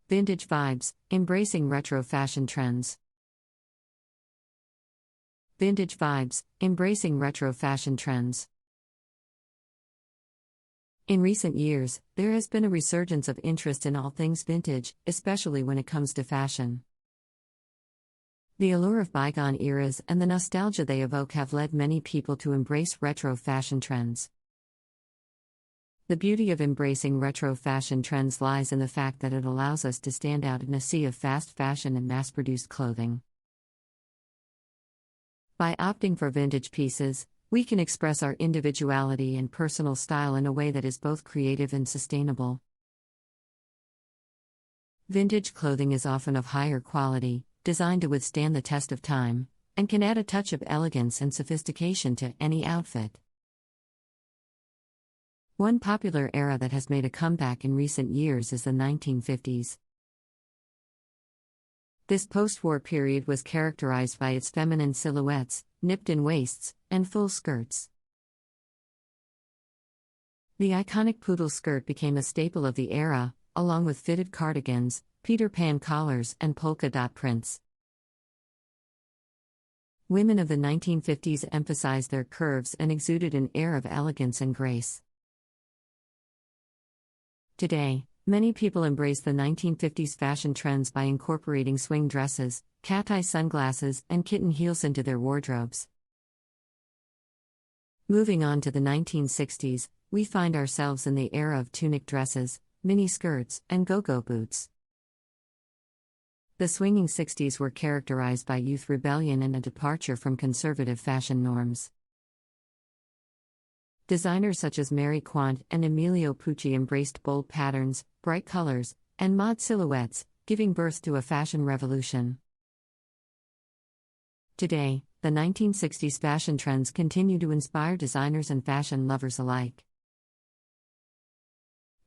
Vintage vibes, embracing retro fashion trends. Vintage vibes, embracing retro fashion trends. In recent years, there has been a resurgence of interest in all things vintage, especially when it comes to fashion. The allure of bygone eras and the nostalgia they evoke have led many people to embrace retro fashion trends. The beauty of embracing retro fashion trends lies in the fact that it allows us to stand out in a sea of fast fashion and mass-produced clothing. By opting for vintage pieces, we can express our individuality and personal style in a way that is both creative and sustainable. Vintage clothing is often of higher quality, designed to withstand the test of time, and can add a touch of elegance and sophistication to any outfit. One popular era that has made a comeback in recent years is the 1950s. This post-war period was characterized by its feminine silhouettes, nipped-in waists, and full skirts. The iconic poodle skirt became a staple of the era, along with fitted cardigans, Peter Pan collars, and polka dot prints. Women of the 1950s emphasized their curves and exuded an air of elegance and grace. Today, many people embrace the 1950s fashion trends by incorporating swing dresses, cat-eye sunglasses, and kitten heels into their wardrobes. Moving on to the 1960s, we find ourselves in the era of tunic dresses, mini skirts, and go-go boots. The swinging 60s were characterized by youth rebellion and a departure from conservative fashion norms. Designers such as Mary Quant and Emilio Pucci embraced bold patterns, bright colors, and mod silhouettes, giving birth to a fashion revolution. Today, the 1960s fashion trends continue to inspire designers and fashion lovers alike.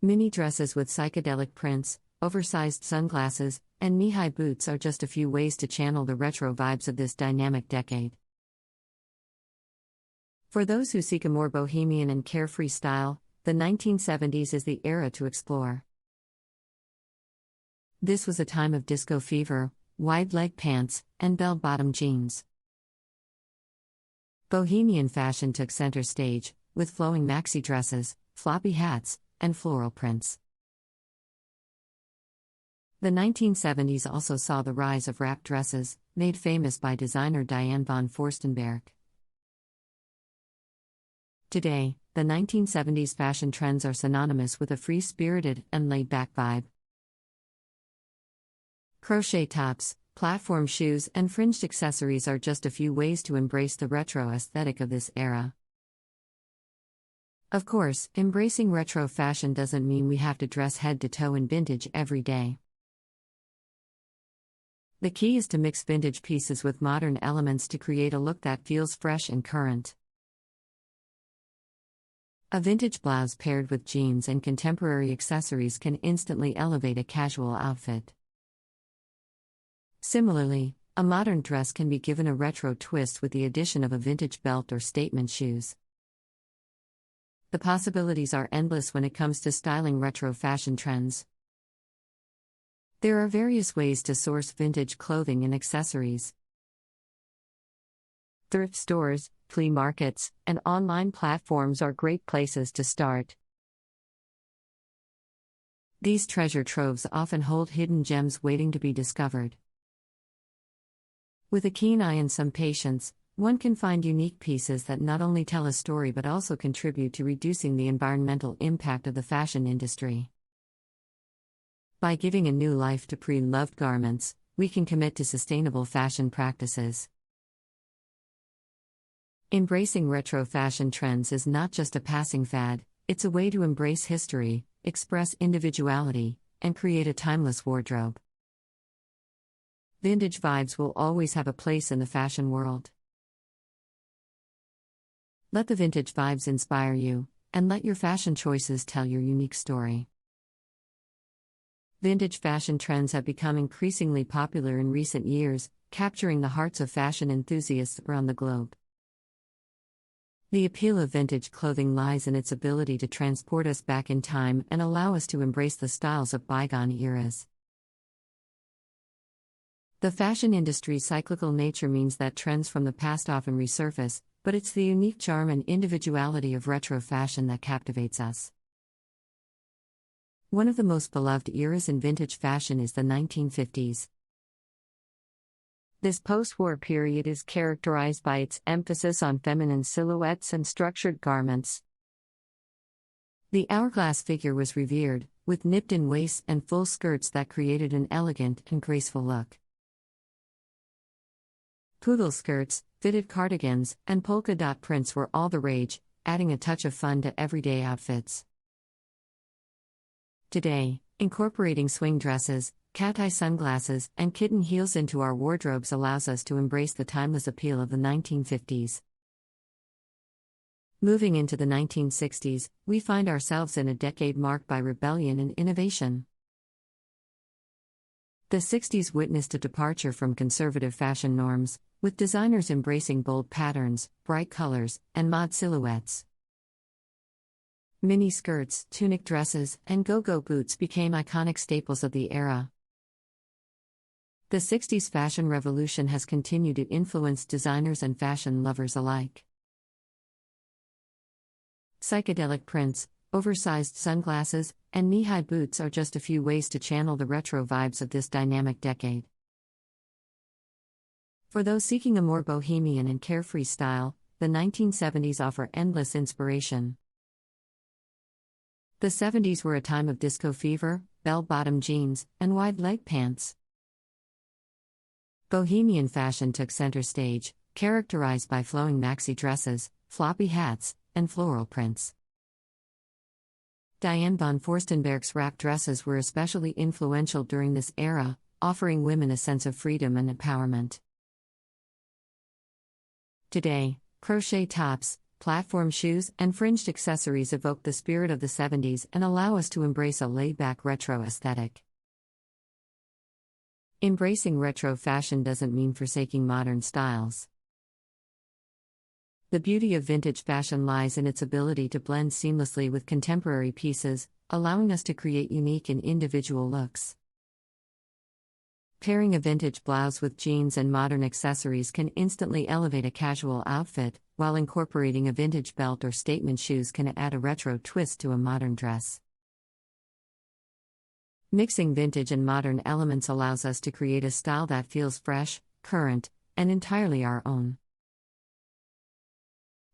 Mini dresses with psychedelic prints, oversized sunglasses, and knee-high boots are just a few ways to channel the retro vibes of this dynamic decade. For those who seek a more bohemian and carefree style, the 1970s is the era to explore. This was a time of disco fever, wide-leg pants, and bell-bottom jeans. Bohemian fashion took center stage, with flowing maxi dresses, floppy hats, and floral prints. The 1970s also saw the rise of wrap dresses, made famous by designer Diane von Furstenberg. Today, the 1970s fashion trends are synonymous with a free-spirited and laid-back vibe. Crochet tops, platform shoes, and fringed accessories are just a few ways to embrace the retro aesthetic of this era. Of course, embracing retro fashion doesn't mean we have to dress head to toe in vintage every day. The key is to mix vintage pieces with modern elements to create a look that feels fresh and current. A vintage blouse paired with jeans and contemporary accessories can instantly elevate a casual outfit. Similarly, a modern dress can be given a retro twist with the addition of a vintage belt or statement shoes. The possibilities are endless when it comes to styling retro fashion trends. There are various ways to source vintage clothing and accessories. Thrift stores, flea markets, and online platforms are great places to start. These treasure troves often hold hidden gems waiting to be discovered. With a keen eye and some patience, one can find unique pieces that not only tell a story but also contribute to reducing the environmental impact of the fashion industry. By giving a new life to pre-loved garments, we can commit to sustainable fashion practices. Embracing retro fashion trends is not just a passing fad, it's a way to embrace history, express individuality, and create a timeless wardrobe. Vintage vibes will always have a place in the fashion world. Let the vintage vibes inspire you, and let your fashion choices tell your unique story. Vintage fashion trends have become increasingly popular in recent years, capturing the hearts of fashion enthusiasts around the globe. The appeal of vintage clothing lies in its ability to transport us back in time and allow us to embrace the styles of bygone eras. The fashion industry's cyclical nature means that trends from the past often resurface, but it's the unique charm and individuality of retro fashion that captivates us. One of the most beloved eras in vintage fashion is the 1950s. This post-war period is characterized by its emphasis on feminine silhouettes and structured garments. The hourglass figure was revered, with nipped-in waists and full skirts that created an elegant and graceful look. Poodle skirts, fitted cardigans, and polka dot prints were all the rage, adding a touch of fun to everyday outfits. Today, incorporating swing dresses, cat-eye sunglasses, and kitten heels into our wardrobes allows us to embrace the timeless appeal of the 1950s. Moving into the 1960s, we find ourselves in a decade marked by rebellion and innovation. The 60s witnessed a departure from conservative fashion norms, with designers embracing bold patterns, bright colors, and mod silhouettes. Mini skirts, tunic dresses, and go-go boots became iconic staples of the era. The 60s fashion revolution has continued to influence designers and fashion lovers alike. Psychedelic prints, oversized sunglasses, and knee-high boots are just a few ways to channel the retro vibes of this dynamic decade. For those seeking a more bohemian and carefree style, the 1970s offer endless inspiration. The 70s were a time of disco fever, bell-bottom jeans, and wide-leg pants. Bohemian fashion took center stage, characterized by flowing maxi dresses, floppy hats, and floral prints. Diane von Furstenberg's wrap dresses were especially influential during this era, offering women a sense of freedom and empowerment. Today, crochet tops, platform shoes, and fringed accessories evoke the spirit of the 70s and allow us to embrace a laid-back retro aesthetic. Embracing retro fashion doesn't mean forsaking modern styles. The beauty of vintage fashion lies in its ability to blend seamlessly with contemporary pieces, allowing us to create unique and individual looks. Pairing a vintage blouse with jeans and modern accessories can instantly elevate a casual outfit, while incorporating a vintage belt or statement shoes can add a retro twist to a modern dress. Mixing vintage and modern elements allows us to create a style that feels fresh, current, and entirely our own.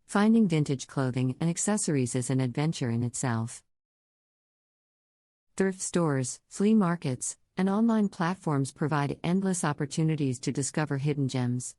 Finding vintage clothing and accessories is an adventure in itself. Thrift stores, flea markets, and online platforms provide endless opportunities to discover hidden gems.